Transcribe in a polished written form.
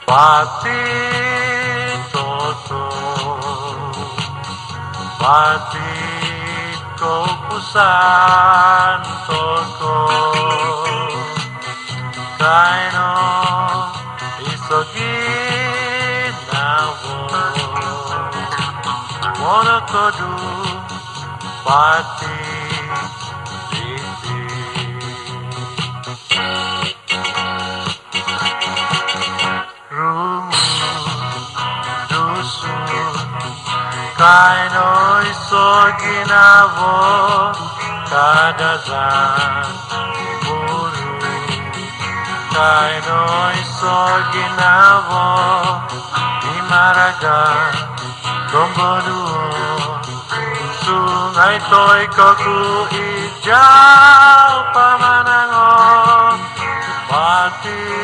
Patitoto, patiko pusan toko, kaino isogin navo, monokodu pati liti. Kaino isoginavo kadazan buru. Kaino isoginavo imaraga gombodu. Sungai toikoku hijau pamanango mati.